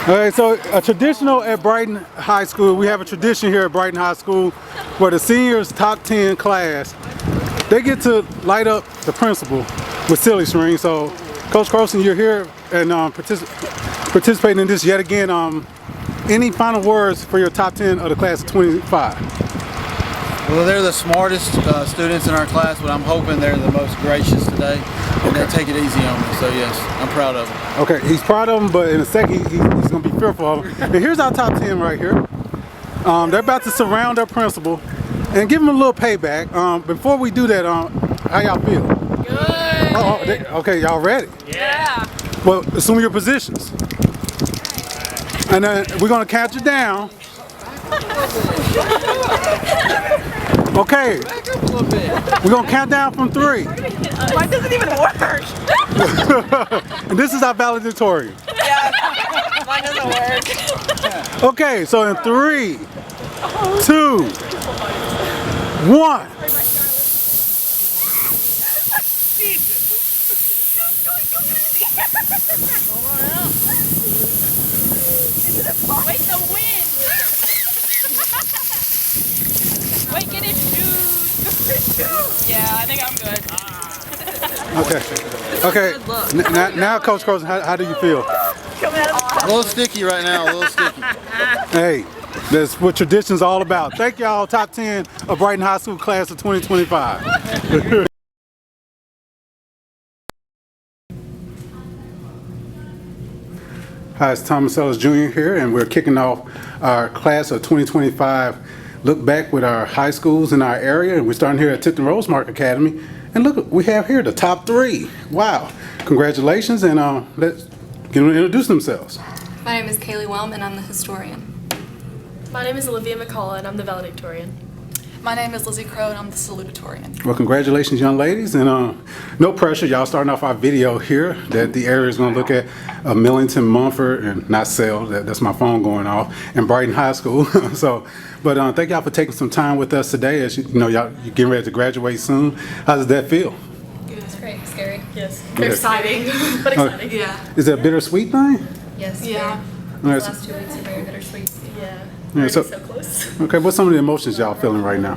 All right, so a traditional at Brighton High School, we have a tradition here at Brighton High School where the seniors top 10 class, they get to light up the principal with silly string. So Coach Carlson, you're here and participating in this yet again. Any final words for your top 10 of the class of 25? Well, they're the smartest students in our class, but I'm hoping they're the most gracious today. And they take it easy on me, so yes, I'm proud of them. Okay, he's proud of them, but in a second he's going to be fearful of them. And here's our top 10 right here. They're about to surround their principal and give him a little payback. Before we do that, how y'all feel? Good. Okay, y'all ready? Yeah. Well, assume your positions. And then we're going to count you down. Okay, we're going to count down from 3. Mine doesn't even work. And this is our valedictorian. Yeah, mine doesn't work. Okay, so in 3, 2, 1. Wait, the wind. Wait, get his shoes. Yeah, I think I'm good. Okay. Now Coach Carlson, how do you feel? A little sticky right now, a little sticky. Hey, that's what tradition's all about. Thank y'all, top 10 of Brighton High School class of 2025. Hi, it's Thomas Ellis Jr. here, and we're kicking off our class of 2025 look back with our high schools in our area, and we're starting here at TIPTON-ROSEMARK Academy. And look, we have here the top 3. Wow. Congratulations, and let's get them to introduce themselves. My name is Kaylie Woelm, and I'm the historian. My name is Olivia McCalla, and I'm the Valedictorian. My name is Lizzie, Crowe, and I'm the Salutatorian. Well, congratulations, young ladies, and no pressure. Y'all starting off our video here that the area is going to look at Millington, Mumford, and not Sale. That's my phone going off, and Brighton High School. But thank y'all for taking some time with us today. As you know, y'all you're getting ready to graduate soon. How does that feel? It's great, scary. Yes, they're exciting, but exciting. Yeah. Is it a bittersweet thing? Yes. Yeah. The last 2 weeks are very bittersweet. Yeah. Yeah, We're so close. okay, what's some of the emotions y'all feeling right now?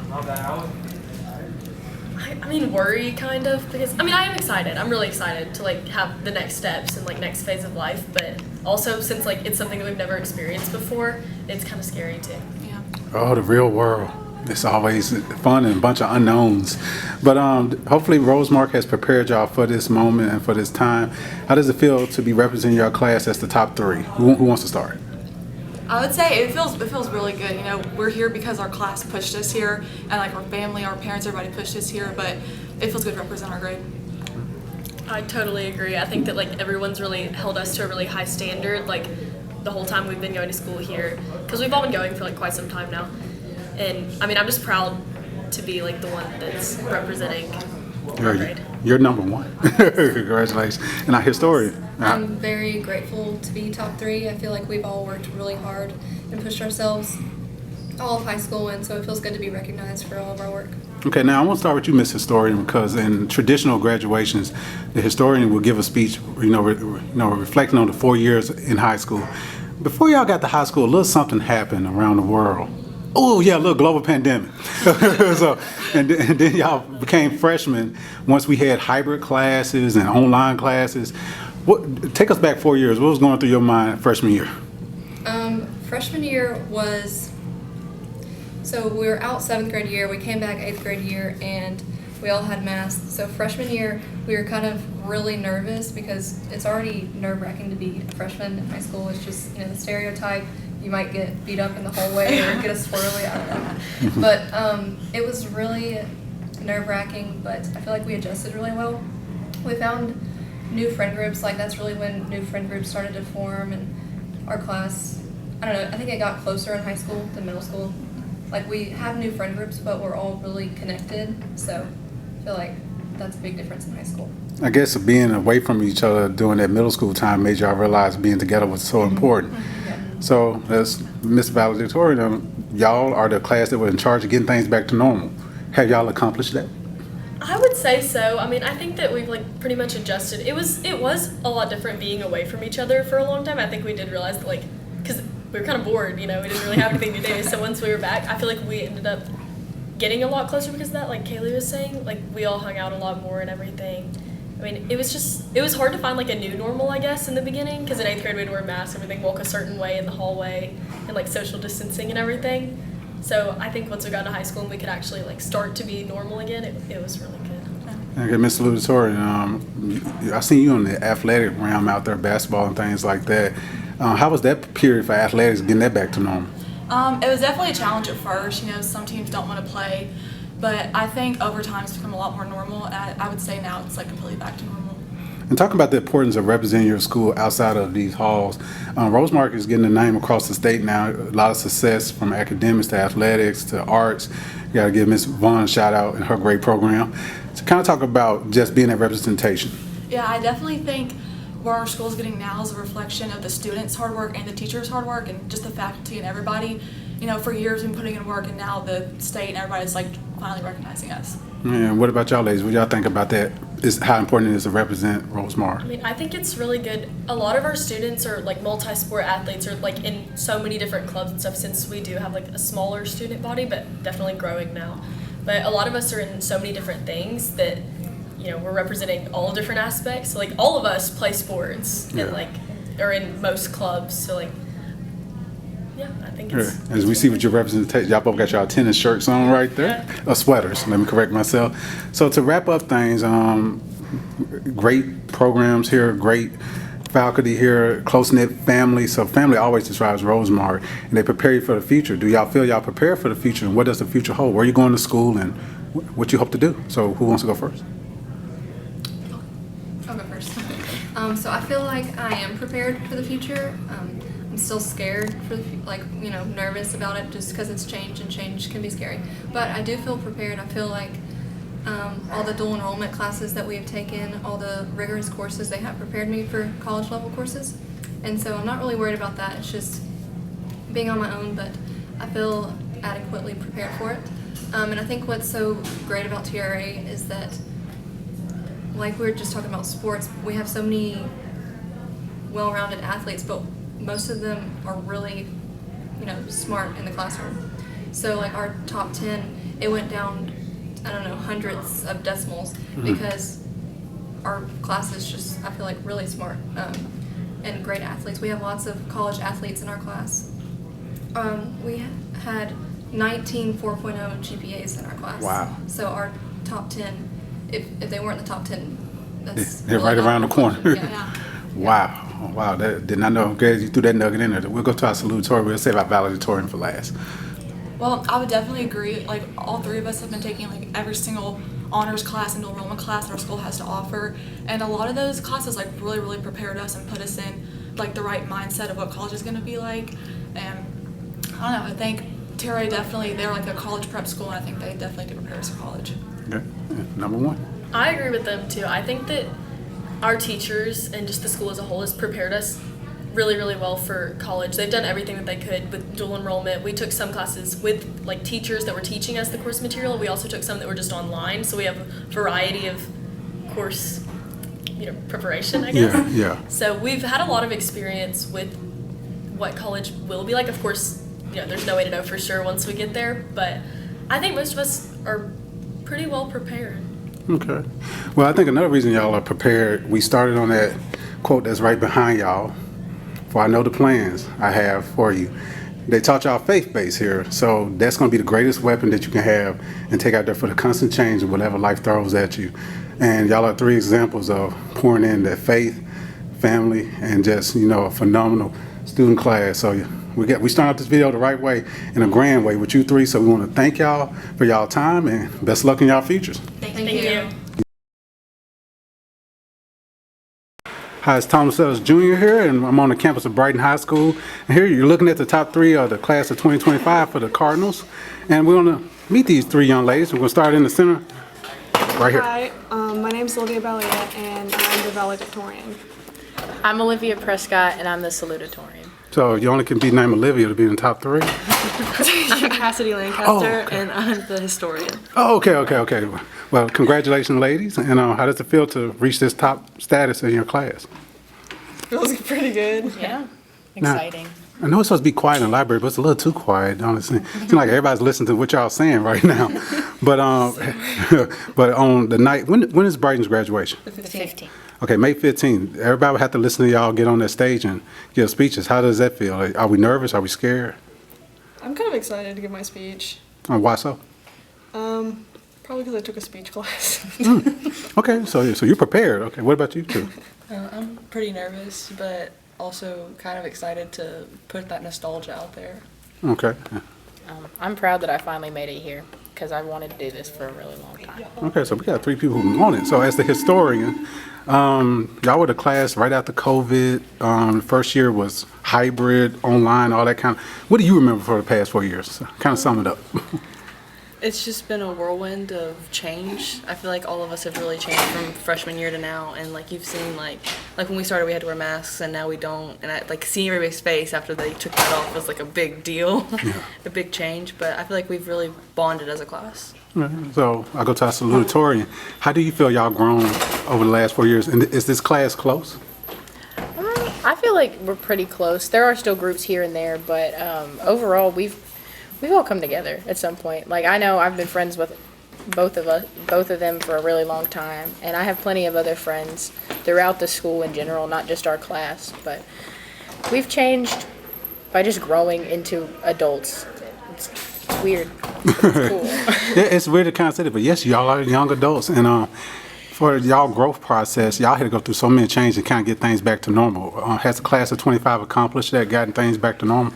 I mean, worry kind of, because I am excited. I'm really excited to have the next steps and next phase of life, but also since it's something that we've never experienced before, it's kind of scary too. Yeah. Oh, the real world. It's always fun and a bunch of unknowns. But hopefully Rosemark has prepared y'all for this moment and for this time. How does it feel to be representing your class as the top 3? Who wants to start? I would say it feels really good. You know, we're here because our class pushed us here, and our family, our parents, everybody pushed us here. But it feels good to represent our grade. I totally agree. I think that everyone's really held us to a really high standard the whole time we've been going to school here, because we've all been going for quite some time now. And I'm just proud to be the one that's representing our grade. You're number 1. Congratulations. And our historian. I'm very grateful to be top 3. I feel like we've all worked really hard and pushed ourselves all of high school, and so it feels good to be recognized for all of our work. Okay, now I want to start with you, Miss Historian, because in traditional graduations, the historian will give a speech, reflecting on the 4 years in high school. Before y'all got to high school, a little something happened around the world. Oh yeah, a little global pandemic. and then y'all became freshmen once we had hybrid classes and online classes. Take us back 4 years. What was going through your mind freshman year? Freshman year was, so we were out 7th grade year, we came back 8th grade year, and we all had masks. So freshman year, we were kind of really nervous because it's already nerve-wracking to be a freshman in high school. It's just, the stereotype. You might get beat up in the hallway or get a swirly, I don't know. But it was really nerve-wracking, but I feel like we adjusted really well. We found new friend groups. That's really when new friend groups started to form, and our class, I don't know, I think it got closer in high school than middle school. We have new friend groups, but we're all really connected, so I feel like that's a big difference in high school. I guess being away from each other during that middle school time made y'all realize being together was so important. So, as Miss Valedictorian, y'all are the class that were in charge of getting things back to normal. Have y'all accomplished that? I would say so. I think that we've pretty much adjusted. It was a lot different being away from each other for a long time. I think we did realize that we were kind of bored, you know, we didn't really have anything to do. So once we were back, I feel like we ended up getting a lot closer because of that, like Kaylie was saying, like we all hung out a lot more and everything. I mean, it was hard to find like a new normal, I guess, in the beginning, because in 8th grade we had to wear masks, everything, walk a certain way in the hallway, and like social distancing and everything. So I think once we got to high school and we could actually like start to be normal again, it was really good. Okay, Ms. Salutatorian, I seen you in the athletic realm out there, basketball and things like that. How was that period for athletics, getting that back to normal? It was definitely a challenge at first. You know, some teams don't want to play, but I think over time it's become a lot more normal. And I would say now it's like completely back to normal. And talking about the importance of representing your school outside of these halls, Rosemark is getting a name across the state now. A lot of success from academics to athletics to arts. You got to give Ms. Vaughn a shout out in her great program. So kind of talk about just being that representation. Yeah, I definitely think where our school is getting now is a reflection of the students' hard work and the teachers' hard work and just the faculty and everybody. You know, for years we've been putting in work, and now the state and everybody's like finally recognizing us. And what about y'all ladies? What y'all think about that? Is how important it is to represent Rosemark? I mean, I think it's really good. A lot of our students are like multi-sport athletes or like in so many different clubs and stuff, since we do have like a smaller student body, but definitely growing now. But a lot of us are in so many different things that, you know, we're representing all different aspects. So, like, all of us play sports and like are in most clubs. So like, yeah, I think it's As we see with your representation, y'all both got y'all tennis shirts on right there. Sweaters, let me correct myself. So to wrap up things, great programs here, great faculty here, close-knit family. So family always describes Rosemark, and they prepare you for the future. Do y'all feel y'all prepared for the future, and what does the future hold? Where are you going to school, and what you hope to do? So who wants to go first? I'll go first. So I feel like I am prepared for the future. I'm still scared for the, nervous about it just because it's change, and change can be scary. But I do feel prepared. I feel like all the dual enrollment classes that we have taken, all the rigorous courses, they have prepared me for college level courses. And so I'm not really worried about that. It's just being on my own, but I feel adequately prepared for it. And I think what's so great about TRA is that, like we were just talking about sports, we have so many well-rounded athletes, but most of them are really, smart in the classroom. So like our top 10, it went down, hundreds of decimals because our class is just, I feel like, really smart and great athletes. We have lots of college athletes in our class. We had 19 4.0 GPAs in our class. Wow. So our top 10, if they weren't the top 10, that's They're really right around the corner. Yeah. Wow. Wow, that did not know. I'm glad you threw that nugget in there. We'll go to our salutatorian. We'll save our valedictorian for last. Well, I would definitely agree. Like, all three of us have been taking like every single honors class and dual enrollment class our school has to offer, and a lot of those classes like really prepared us and put us in like the right mindset of what college is going to be like. And I don't know, I think TRA definitely, they're like a college prep school, and I think they definitely do prepare us for college. Okay. Number one. I agree with them too. I think that our teachers and just the school as a whole has prepared us really well for college. They've done everything that they could with dual enrollment. We took some classes with like teachers that were teaching us the course material. We also took some that were just online, so we have a variety of course preparation, I guess. Yeah. So we've had a lot of experience with what college will be like. Of course, there's no way to know for sure once we get there, but I think most of us are pretty well prepared. Okay. Well, I think another reason y'all are prepared, we started on that quote that's right behind y'all. For I know the plans I have for you. They taught y'all faith-based here, so that's going to be the greatest weapon that you can have and take out there for the constant change of whatever life throws at you. And y'all are three examples of pouring in that faith, family, and just, a phenomenal student class. So we started out this video the right way, in a grand way with you three, so we want to thank y'all for y'all time and best luck in y'all futures. Thank you. Hi, it's Thomas Ellis Jr. here, and I'm on the campus of Brighton High School. And here you're looking at the top three of the class of 2025 for the Cardinals. And we're going to meet these three young ladies. We're going to start in the center, right here. Hi, my name's Olivia, Balyeat, and I'm the Valedictorian. I'm Olivia Prescott, and I'm the Salutatorian. So you only can be named Olivia to be in the top three? I'm Cassidy, Lancaster, and I'm the historian. Oh, okay. Well, congratulations, ladies. And how does it feel to reach this top status in your class? Feels pretty good. Yeah. Exciting. I know it's supposed to be quiet in the library, but it's a little too quiet, honestly. It seems like everybody's listening to what y'all saying right now. But but on the night, when is Brighton's graduation? The 15th. Okay, May 15th. Everybody would have to listen to y'all get on that stage and give speeches. How does that feel? Like, are we nervous? Are we scared? I'm kind of excited to give my speech. Why so? Probably because I took a speech class. Okay, so you're prepared. Okay, what about you two? I'm pretty nervous, but also kind of excited to put that nostalgia out there. Okay. I'm proud that I finally made it here because I've wanted to do this for a really long time. Okay, so we got 3 people who want it. So as the historian, y'all were the class right after COVID. The first year was hybrid, online, all that kind of. What do you remember for the past 4 years? Kind of sum it up. It's just been a whirlwind of change. I feel like all of us have really changed from freshman year to now, and like you've seen, like when we started we had to wear masks and now we don't, and like seeing everybody's face after they took that off was like a big deal, a big change, but I feel like we've really bonded as a class. So I'll go to our salutatorian. How do you feel y'all grown over the last 4 years? And is this class close? I feel like we're pretty close. There are still groups here and there, but overall we've all come together at some point. Like I know I've been friends with both of them for a really long time, and I have plenty of other friends throughout the school in general, not just our class. But we've changed by just growing into adults. It's weird. It's cool. Yeah, it's weird to kind of say it, but yes, y'all are young adults, and for y'all growth process, y'all had to go through so many changes and kind of get things back to normal. Has the class of 25 accomplished that, gotten things back to normal?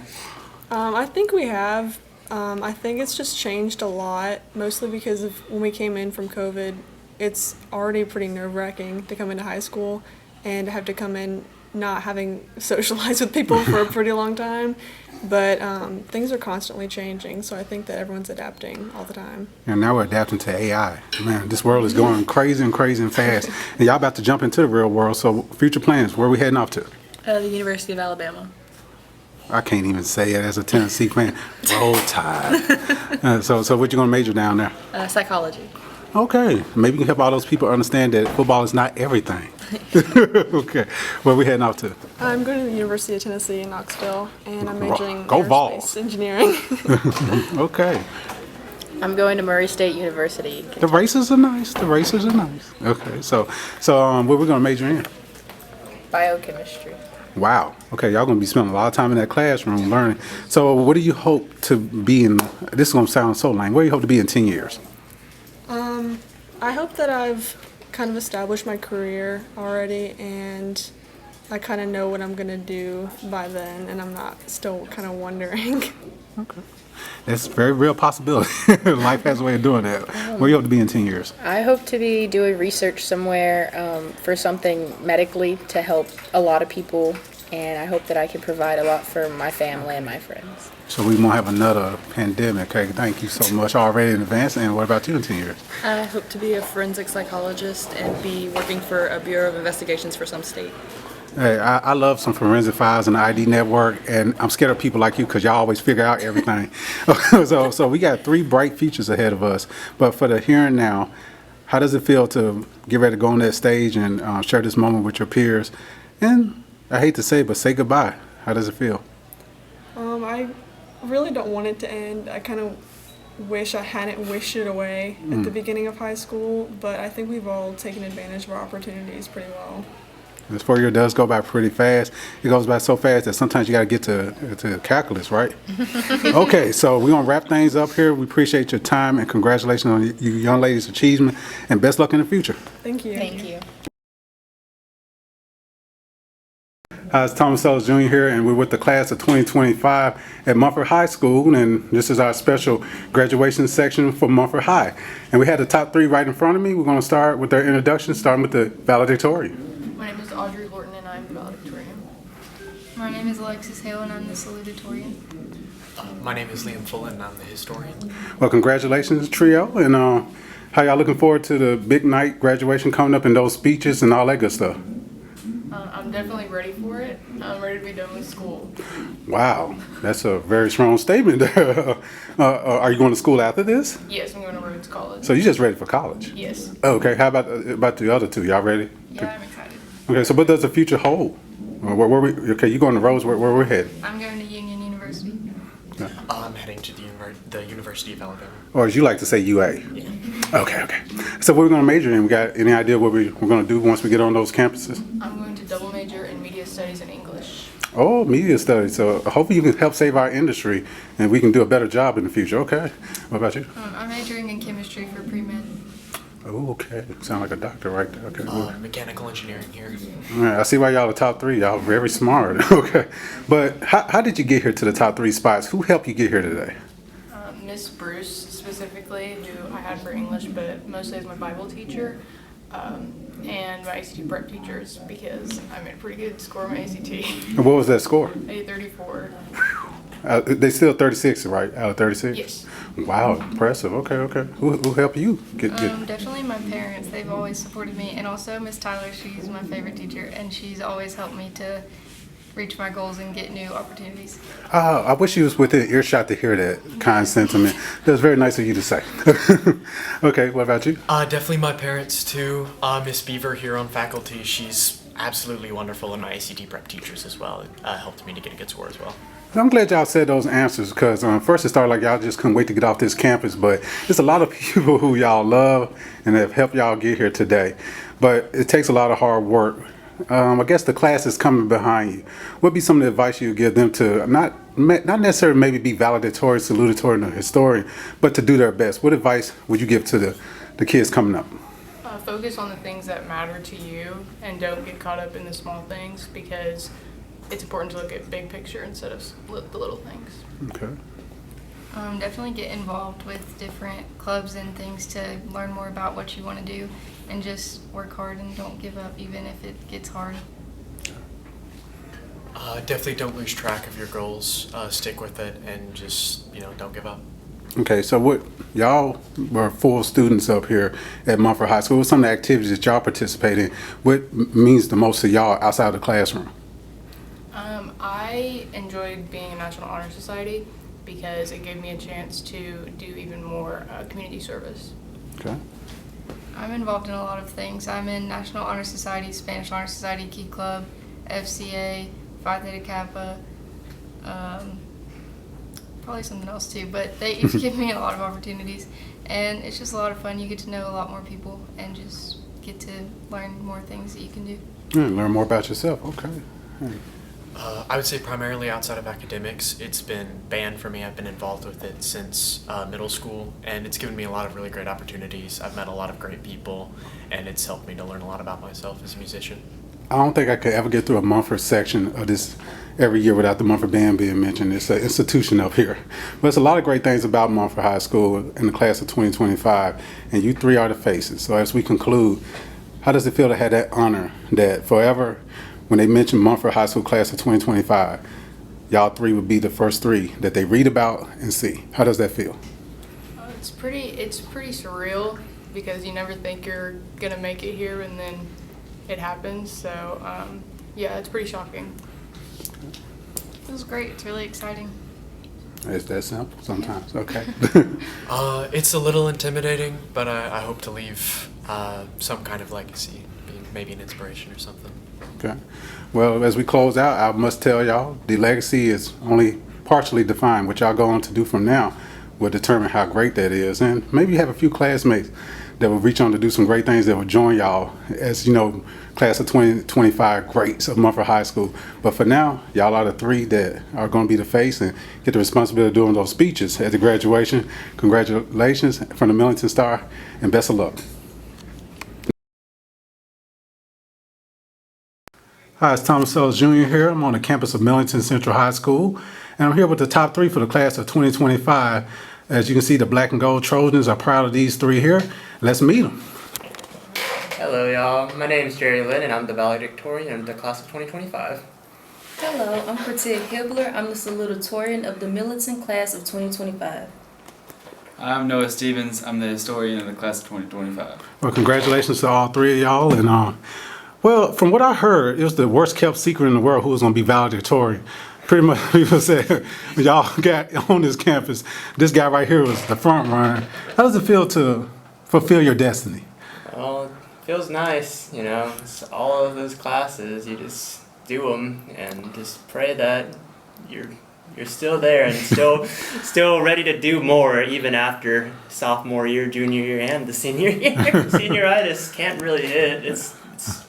I think we have. I think it's just changed a lot, mostly because of when we came in from COVID. It's already pretty nerve-wracking to come into high school and have to come in not having socialized with people for a pretty long time. But things are constantly changing, so I think that everyone's adapting all the time. And now we're adapting to AI. Man, this world is going crazy and fast. And y'all about to jump into the real world, so future plans, where are we heading off to? The University of Alabama. I can't even say it as a Tennessee fan. Roll Tide. So what you gonna major down there? Psychology. Okay, maybe you can help all those people understand that football is not everything. Okay, where we heading off to? I'm going to the University of Tennessee in Knoxville, and I'm majoring in Go aerospace Vols. engineering. Okay, I'm going to Murray State University. the races are nice. Okay, so where we gonna major in? Biochemistry. Wow. Okay, y'all gonna be spending a lot of time in that classroom learning. So what do you hope to be in? This is gonna sound so lame. Where do you hope to be in 10 years? I hope that I've kind of established my career already, and I kind of know what I'm going to do by then, and I'm not still kind of wondering. Okay. That's a very real possibility. Life has a way of doing that. Where do you hope to be in 10 years? I hope to be doing research somewhere for something medically to help a lot of people, and I hope that I can provide a lot for my family and my friends. So we won't have another pandemic. Okay, thank you so much already in advance. And what about you in 10 years? I hope to be a forensic psychologist and be working for a Bureau of Investigations for some state. Hey, I love some forensic files and the ID network, and I'm scared of people like you because y'all always figure out everything. So we got 3 bright futures ahead of us. But for the here and now, how does it feel to get ready to go on that stage and share this moment with your peers? And I hate to say it, but say goodbye. How does it feel? I really don't want it to end. I kind of wish I hadn't wished it away at the beginning of high school, but I think we've all taken advantage of our opportunities pretty well. This 4 year does go by pretty fast. It goes by so fast that sometimes you got to get to calculus, right? Okay, so we're going to wrap things up here. We appreciate your time and congratulations on you young ladies' achievement, and best luck in the future. Thank you. Thank you. Hi, it's Thomas Ellis Jr. here, and we're with the class of 2025 at Mumford High School, and this is our special graduation section for Mumford High. And we had the top 3 right in front of me. We're going to start with their introduction, starting with the valedictorian. My name is Audrey Horton, and I'm the valedictorian. My name is Alexis Hale, and I'm the salutatorian. My name is Liam Fullen, and I'm the historian. Well, congratulations, trio, and how y'all looking forward to the big night graduation coming up and those speeches and all that good stuff? I'm definitely ready for it. I'm ready to be done with school. Wow, that's a very strong statement. Are you going to school after this? Yes, I'm going to Rhodes College. So you're just ready for college? Yes. Okay, how about the other two? Y'all ready? Yeah, I'm excited. Okay, so what does the future hold? Okay, you going to Rose? Where we're headed? I'm going to Union University. I'm heading to the University of Alabama. Or as you like to say, UA. Yeah. Okay. So what we're going to major in? We got any idea what we're going to do once we get on those campuses? I'm going to double major in media studies and English. Oh, media studies. So hopefully you can help save our industry and we can do a better job in the future. Okay. What about you? I'm majoring in chemistry for pre-med. Oh, okay. Sound like a doctor right there. Okay. Mechanical engineering here. All right. I see why y'all the top 3. Y'all very smart. Okay. But how did you get here to the top 3 spots? Who helped you get here today? Miss Bruce specifically, who I had for English, but mostly as my Bible teacher, and my ACT prep teachers, because I made a pretty good score on my ACT. And what was that score? A 34. They still 36, right? Out of 36? Yes. Wow, impressive. Okay. Who helped you get? Definitely my parents. They've always supported me, and also Miss Tyler. She's my favorite teacher, and she's always helped me to reach my goals and get new opportunities. I wish you was within earshot to hear that kind sentiment. That was very nice of you to say. Okay, what about you? Definitely my parents too. Miss Beaver here on faculty, she's absolutely wonderful, and my ACT prep teachers as well. It helped me to get a good score as well. I'm glad y'all said those answers because first it started like y'all just couldn't wait to get off this campus, but there's a lot of people who y'all love and have helped y'all get here today. But it takes a lot of hard work. I guess the class is coming behind you. What would be some of the advice you would give them to not necessarily maybe be valedictorian, salutatorian, or historian, but to do their best? What advice would you give to the kids coming up? Focus on the things that matter to you and don't get caught up in the small things, because it's important to look at big picture instead of the little things. Okay. Definitely get involved with different clubs and things to learn more about what you want to do, and just work hard and don't give up even if it gets hard. Definitely don't lose track of your goals. Stick with it and just, don't give up. Okay, so what y'all were full students up here at Mumford High School. What some of the activities that y'all participate in? What means the most to y'all outside the classroom? I enjoyed being in National Honor Society because it gave me a chance to do even more community service. Okay. I'm involved in a lot of things. I'm in National Honor Society, Spanish Honor Society, Key Club, FCA, Phi Theta Kappa, probably something else too, but they each give me a lot of opportunities, and it's just a lot of fun. You get to know a lot more people and just get to learn more things that you can do. Yeah, learn more about yourself. Okay. I would say primarily outside of academics, it's been band for me. I've been involved with it since middle school, and it's given me a lot of really great opportunities. I've met a lot of great people, and it's helped me to learn a lot about myself as a musician. I don't think I could ever get through a Mumford section of this every year without the Mumford Band being mentioned. It's an institution up here. But there's a lot of great things about Mumford High School in the class of 2025, and you 3 are the faces. So as we conclude, how does it feel to have that honor that forever, when they mention Mumford High School class of 2025, y'all 3 would be the first 3 that they read about and see? How does that feel? It's pretty surreal because you never think you're gonna make it here, and then it happens. So yeah, it's pretty shocking. It was great. It's really exciting. It's that simple sometimes. Okay. It's a little intimidating, but I hope to leave some kind of legacy, maybe an inspiration or something. Okay. Well, as we close out, I must tell y'all the legacy is only partially defined. What y'all go on to do from now will determine how great that is. And maybe you have a few classmates that will reach on to do some great things that will join y'all as, class of 2025 greats of Mumford High School. But for now, y'all are the 3 that are going to be the face and get the responsibility of doing those speeches at the graduation. Congratulations from the Millington Star, and best of luck. Hi, it's Thomas Sells Jr. here. I'm on the campus of Millington Central High School, and I'm here with the top 3 for the class of 2025. As you can see, the black and gold Trojans are proud of these 3 here. Let's meet them. Hello, y'all. My name is Jerry Lynn, and I'm the Valedictorian of the class of 2025. Hello, I'm Cortia Hibbler. I'm the Salutatorian of the Millington class of 2025. I'm Noah Stevens. I'm the Historian of the class of 2025. Well, congratulations to all 3 of y'all. And well, from what I heard, it was the worst kept secret in the world who was going to be valedictorian. Pretty much people said, y'all got on this campus, this guy right here was the front runner. How does it feel to fulfill your destiny? Well, it feels nice, It's all of those classes. You just do them and just pray that you're still there and still ready to do more even after sophomore year, junior year, and the senior year. Senioritis can't really hit. It's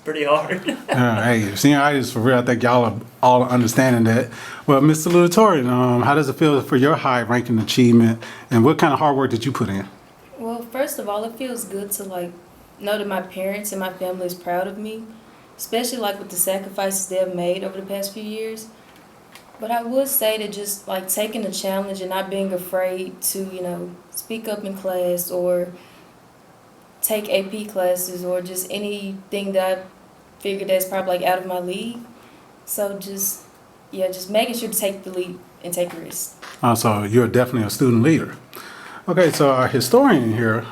pretty hard. Hey, senioritis for real. I think y'all are all understanding that. Well, Mr. Salutatorian, how does it feel for your high ranking achievement, and what kind of hard work did you put in? Well, first of all, it feels good to like know that my parents and my family is proud of me, especially like with the sacrifices they have made over the past few years. But I would say that just like taking the challenge and not being afraid to, speak up in class or take AP classes or just anything that I figured that's probably like out of my league. So just making sure to take the lead and take risks. So you're definitely a student leader. Okay, so our historian here,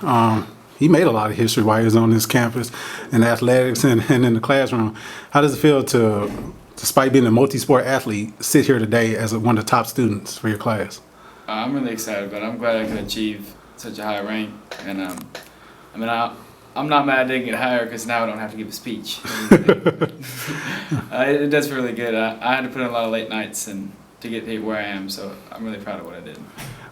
he made a lot of history while he was on this campus in athletics and in the classroom. How does it feel to, despite being a multi-sport athlete, sit here today as one of the top students for your class? I'm really excited, but I'm glad I could achieve such a high rank. And I'm not mad I didn't get higher because now I don't have to give a speech. It does feel really good. I had to put in a lot of late nights and to get to where I am, so I'm really proud of what I did.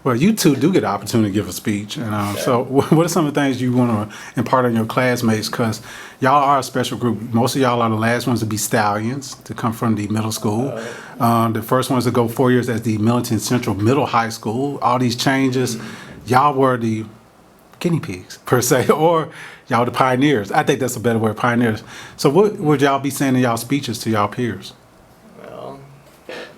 Well, you two do get the opportunity to give a speech. And so what are some of the things you want to impart on your classmates? Because y'all are a special group. Most of y'all are the last ones to be stallions, to come from the middle school. The first ones to go 4 years as the Millington Central Middle High School. All these changes, y'all were the guinea pigs, per se, or y'all the pioneers. I think that's a better word, pioneers. So what would y'all be saying in y'all speeches to y'all peers? Well,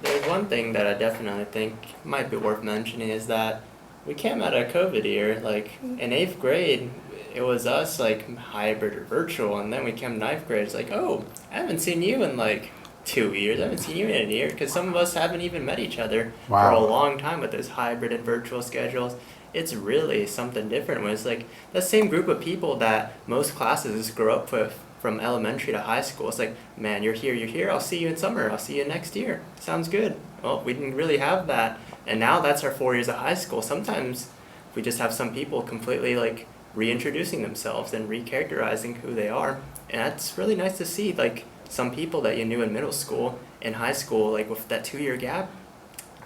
there's one thing that I definitely think might be worth mentioning is that we came out of COVID year. Like in 8th grade, it was us like hybrid or virtual, and then we came to 9th grade. It's like, oh, I haven't seen you in like 2 years. I haven't seen you in a year, because some of us haven't even met each other for a long time with those hybrid and virtual schedules. It's really something different when it's like the same group of people that most classes grow up with from elementary to high school. It's like, man, you're here, I'll see you in summer, I'll see you next year. Sounds good. Well, we didn't really have that. And now that's our 4 years of high school. Sometimes we just have some people completely like reintroducing themselves and recharacterizing who they are. And that's really nice to see, like some people that you knew in middle school and high school, like with that 2 year gap,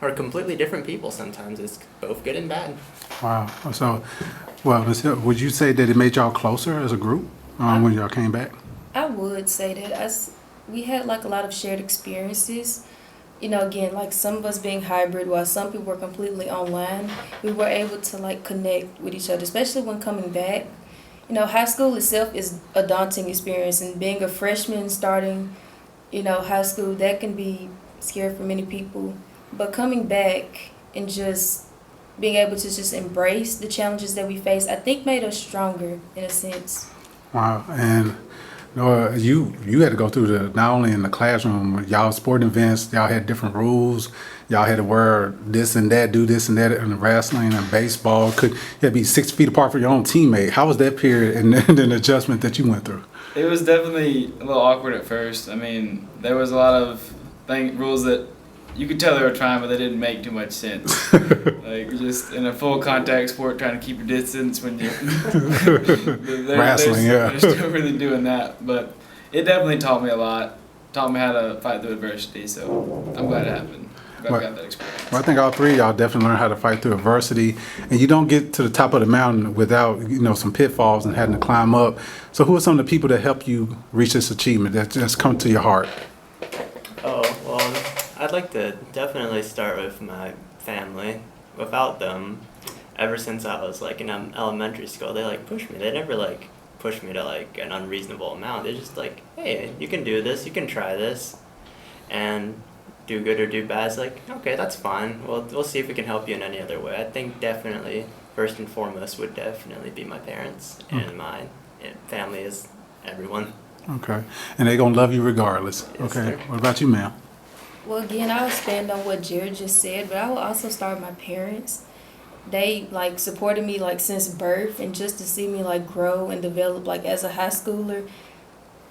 are completely different people sometimes. It's both good and bad. Wow. So, well, Ms. Hill, would you say that it made y'all closer as a group when y'all came back? I would say that we had like a lot of shared experiences. Again, like some of us being hybrid while some people were completely online, we were able to like connect with each other, especially when coming back. High school itself is a daunting experience, and being a freshman starting, high school, that can be scary for many people. But coming back and just being able to just embrace the challenges that we face, I think made us stronger in a sense. Wow. And you had to go through not only in the classroom, y'all sporting events, y'all had different rules. Y'all had to wear this and that, do this and that in the wrestling and baseball. You had to be 6 feet apart from your own teammate. How was that period and the adjustment that you went through? It was definitely a little awkward at first. I mean, there was a lot of rules that you could tell they were trying, but they didn't make too much sense. Like just in a full contact sport, trying to keep your distance when you're wrestling. They're still really doing that, but it definitely taught me a lot. Taught me how to fight through adversity. So I'm glad it happened. Glad I got that experience. Well, I think all three of y'all definitely learned how to fight through adversity, and you don't get to the top of the mountain without some pitfalls and having to climb up. So who are some of the people that help you reach this achievement that just come to your heart? Oh, well, I'd like to definitely start with my family. Without them, ever since I was like in elementary school, they like pushed me. They never like pushed me to like an unreasonable amount. They're just like, hey, you can do this, you can try this, and do good or do bad. It's like, okay, that's fine. We'll see if we can help you in any other way. I think definitely first and foremost would definitely be my parents and my family is everyone. Okay, and they're gonna love you regardless. Yes, okay, sir. What about you, ma'am? Well, again, I will stand on what Jared just said, but I will also start with my parents. They like supported me like since birth, and just to see me like grow and develop like as a high schooler,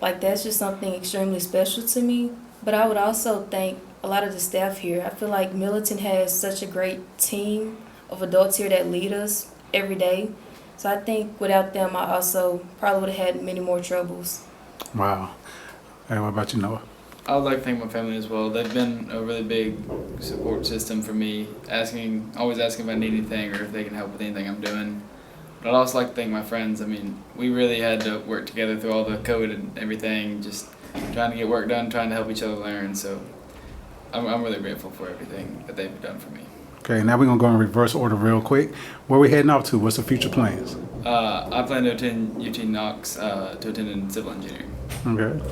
like that's just something extremely special to me. But I would also thank a lot of the staff here. I feel like Millington has such a great team of adults here that lead us every day. So I think without them, I also probably would have had many more troubles. Wow. Hey, what about you, Noah? I would like to thank my family as well. They've been a really big support system for me, always asking if I need anything or if they can help with anything I'm doing. But I'd also like to thank my friends. I mean, we really had to work together through all the COVID and everything, just trying to get work done, trying to help each other learn. So I'm really grateful for everything that they've done for me. Okay, now we're going to go in reverse order real quick. Where we heading off to? What's the future plans? I plan to attend UT Knox to attend in civil engineering. Okay.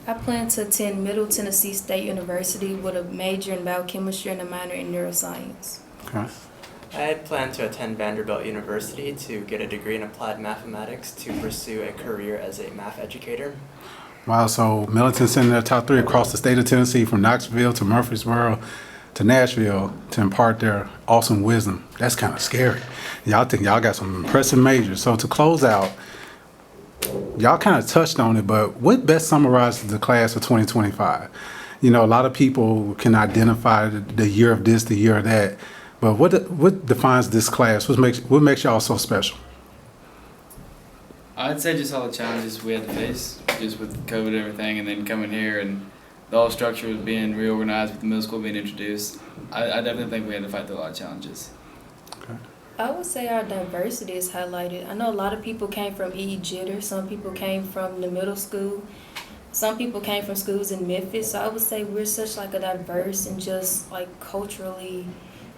I plan to attend Middle Tennessee State University with a major in biochemistry and a minor in neuroscience. Okay. I plan to attend Vanderbilt University to get a degree in applied mathematics to pursue a career as a math educator. Wow, so Millington sending their top 3 across the state of Tennessee from Knoxville to Murfreesboro to Nashville to impart their awesome wisdom. That's kind of scary. Y'all think y'all got some impressive majors. So to close out, y'all kind of touched on it, but what best summarizes the class of 2025? You know, a lot of people can identify the year of this, the year of that, but what defines this class? What makes y'all so special? I'd say just all the challenges we had to face, just with COVID and everything, and then coming here and the whole structure was being reorganized with the middle school being introduced. I definitely think we had to fight through a lot of challenges. Okay. I would say our diversity is highlighted. I know a lot of people came from E.E. Jitter. Some people came from the middle school. Some people came from schools in Memphis. So I would say we're such like a diverse and just like culturally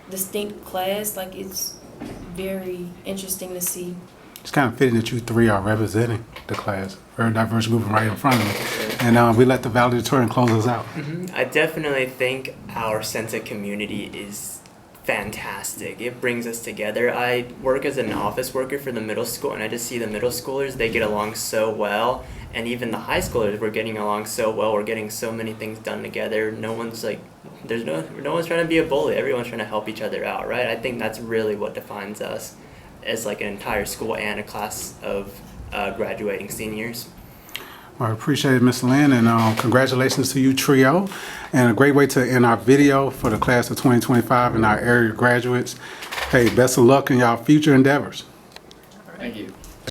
distinct class. Like it's very interesting to see. It's kind of fitting that you 3 are representing the class. Very diverse group right in front of me. And we let the valedictorian close us out. I definitely think our sense of community is fantastic. It brings us together. I work as an office worker for the middle school, and I just see the middle schoolers, they get along so well. And even the high schoolers, we're getting along so well. We're getting so many things done together. No one's like, no one's trying to be a bully. Everyone's trying to help each other out, right? I think that's really what defines us as like an entire school and a class of graduating seniors. Well, I appreciate it, Ms. Lynn, and congratulations to you, trio. And a great way to end our video for the class of 2025 and our area graduates. Hey, best of luck in y'all future endeavors. Thank you.